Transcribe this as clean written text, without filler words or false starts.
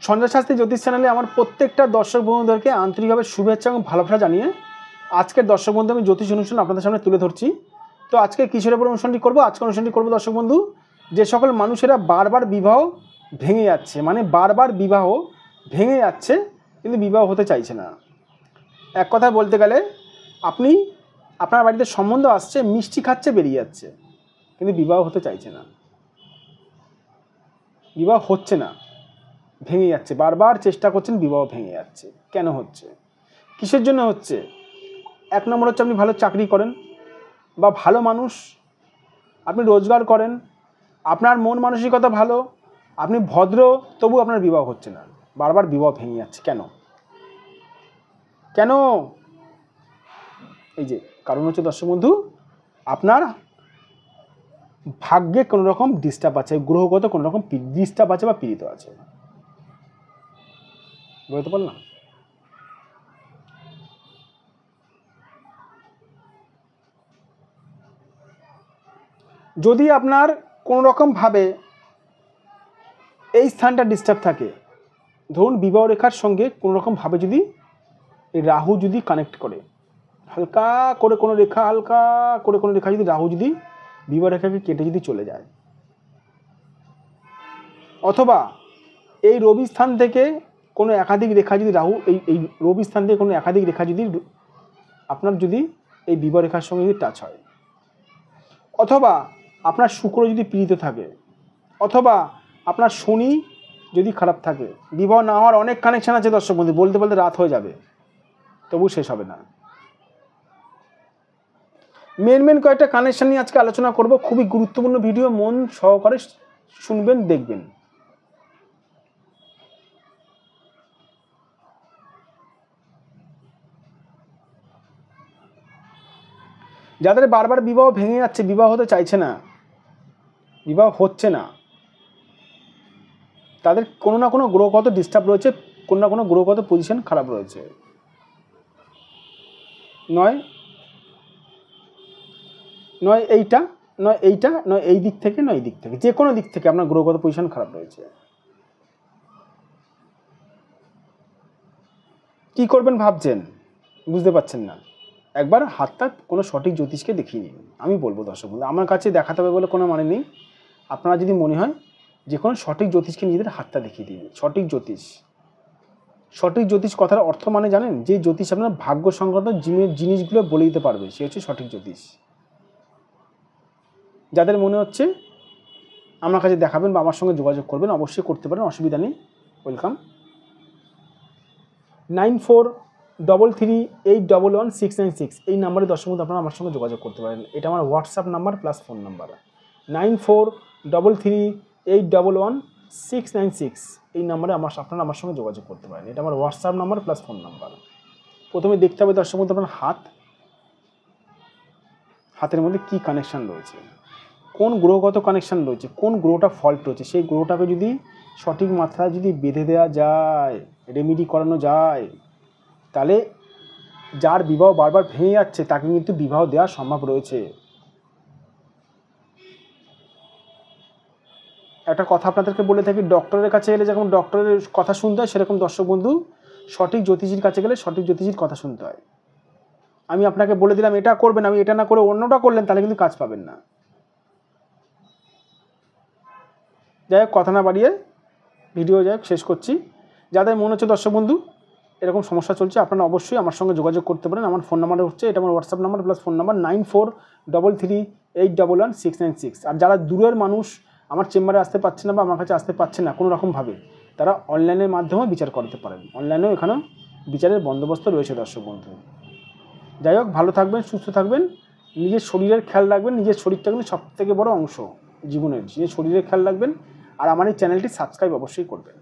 সঞ্জয় শাস্ত্রী জ্যোতিষ চ্যানেলে আমার প্রত্যেকটা দর্শক বন্ধুদেরকে আন্তরিকভাবে শুভেচ্ছা এবং ভালোবাসা জানিয়ে আজকের দর্শক বন্ধু আমি জ্যোতিষ অনুষ্ঠান আপনাদের সামনে তুলে ধরছি। তো আজকে কিসের উপর অনুষ্ঠানটি করবো? আজকে অনুষ্ঠানটি করবো দর্শক বন্ধু, যে সকল মানুষেরা বারবার বিবাহ ভেঙে যাচ্ছে, মানে বারবার বিবাহ ভেঙে যাচ্ছে কিন্তু বিবাহ হতে চাইছে না। এক কথায় বলতে গেলে আপনার বাড়িতে সম্বন্ধ আসছে, মিষ্টি খাচ্ছে, বেরিয়ে যাচ্ছে, কিন্তু বিবাহ হতে চাইছে না, বিবাহ হচ্ছে না, ভেঙে যাচ্ছে, বারবার চেষ্টা করছেন, বিবাহ ভেঙে যাচ্ছে। কেন হচ্ছে? কিসের জন্য হচ্ছে? এক নম্বর হচ্ছে আপনি ভালো চাকরি করেন বা ভালো মানুষ, আপনি রোজগার করেন, আপনার মন মানসিকতা ভালো, আপনি ভদ্র, তবু আপনার বিবাহ হচ্ছে না, বারবার বিবাহ ভেঙে যাচ্ছে। কেন? কেন? এই যে কারণ হচ্ছে দর্শক বন্ধু, আপনার ভাগ্যে কোনো রকম ডিস্টার্ব আছে, গ্রহগত কোনো রকম ডিস্টার্ব আছে বা পীড়িত আছে। বুঝতে পারলাম? যদি আপনার কোনো রকমভাবে এই স্থানটা ডিস্টার্ব থাকে, ধরুন বিবাহ রেখার সঙ্গে কোনো রকমভাবে যদি এই রাহু যদি কানেক্ট করে, হালকা করে কোনো রেখা যদি রাহু যদি বিবাহ রেখাকে কেটে যদি চলে যায়, অথবা এই রবি স্থান থেকে কোনো একাধিক রেখা যদি রাহু এই রবি স্থান থেকে কোনো একাধিক রেখা যদি আপনার যদি এই বিবাহ রেখার সঙ্গে যদি টাচ হয়, অথবা আপনার শুক্র যদি পীড়িত থাকে, অথবা আপনার শনি যদি খারাপ থাকে, বিবাহ না হওয়ার অনেক কানেকশান আছে দর্শক বন্ধু, বলতে বলতে রাত হয়ে যাবে, তবু শেষ হবে না। মেন কয়েকটা কানেকশান নিয়ে আজকে আলোচনা করব। খুবই গুরুত্বপূর্ণ ভিডিও, মন সহকারে শুনবেন, দেখবেন। যাদের বারবার বিবাহ ভেঙে যাচ্ছে, বিবাহ হতে চাইছে না, বিবাহ হচ্ছে না, তাদের কোনো না কোনো গ্রহগত ডিস্টার্ব রয়েছে, কোনো না কোনো গ্রহগত পজিশন খারাপ রয়েছে। নয় এইটা, নয় এই দিক থেকে, নয় এই দিক থেকে, যে কোনো দিক থেকে আপনার গ্রহগত পজিশন খারাপ রয়েছে। কি করবেন ভাবছেন, বুঝতে পারছেন না? একবার হাতটা কোনো সঠিক জ্যোতিষকে দেখিয়ে নিন। আমি বলবো দর্শক বন্ধু, আমার কাছে দেখাতে হবে বলে কোনো মানে নেই। আপনারা যদি মনে হয় যে কোনো সঠিক জ্যোতিষকে নিজেদের হাতটা দেখিয়ে দিন। সঠিক জ্যোতিষ কথার অর্থ মানে জানেন? যে জ্যোতিষ আপনার ভাগ্য সংক্রান্ত জিনিসগুলো বলে দিতে পারবে, সে হচ্ছে সঠিক জ্যোতিষ। যাদের মনে হচ্ছে আমার কাছে দেখাবেন বা আমার সঙ্গে যোগাযোগ করবেন, অবশ্যই করতে পারেন, অসুবিধা নেই, ওয়েলকাম। 9433811696 এই নাম্বারে দর্শক বন্ধু আপনারা আমার সঙ্গে যোগাযোগ করতে পারেন। এটা আমার WhatsApp number plus phone number. 9433811696 এই নাম্বারে আপনারা আমার সঙ্গে যোগাযোগ করতে পারেন। এটা আমার WhatsApp number plus phone number. প্রথমে দেখতে হবে দর্শক বন্ধু আপনার হাতের মধ্যে কী কানেকশান রয়েছে, কোন গ্রহগত কানেকশান রয়েছে, কোন গ্রহটা ফল্ট রয়েছে, সেই গ্রহটাকে যদি সঠিক মাত্রায় যদি বেঁধে দেওয়া যায়, রেমেডি করানো যায়, তাহলে যার বিবাহ বারবার ভেঙে যাচ্ছে তাকে কিন্তু বিবাহ দেওয়া সম্ভব রয়েছে। একটা কথা আপনাদেরকে বলে থাকি, ডক্টরের কাছে এলে যেরকম ডক্টরের কথা শুনতে হয়, সেরকম দর্শক বন্ধু সঠিক জ্যোতিষীর কাছে গেলে সঠিক জ্যোতিষীর কথা শুনতে হয়। আমি আপনাকে বলে দিলাম এটা করবেন, আমি এটা না করে অন্যটা করলেন, তাহলে কিন্তু কাজ পাবেন না। যাই হোক, কথা না বাড়িয়ে ভিডিও শেষ করছি। যাদের মনে হচ্ছে দর্শক বন্ধু এরকম সমস্যা চলছে, আপনারা অবশ্যই আমার সঙ্গে যোগাযোগ করতে পারেন। আমার ফোন নাম্বার হচ্ছে, এটা আমার WhatsApp number plus phone number 9433811696। আর যারা দূরের মানুষ আমার চেম্বারে আসতে পারছে না বা আমার কাছে আসতে পারছে না কোনো রকমভাবে, তারা অনলাইনের মাধ্যমে বিচার করতে পারেন। অনলাইনেও এখানেও বিচারের বন্দোবস্ত রয়েছে দর্শক বন্ধু। যাই হোক, ভালো থাকবেন, সুস্থ থাকবেন, নিজের শরীরের খেয়াল রাখবেন। নিজের শরীরটা কিন্তু সবথেকে বড় অংশ জীবনের, নিজের শরীরের খেয়াল রাখবেন। আর আমার এই চ্যানেলটি সাবস্ক্রাইব অবশ্যই করবেন।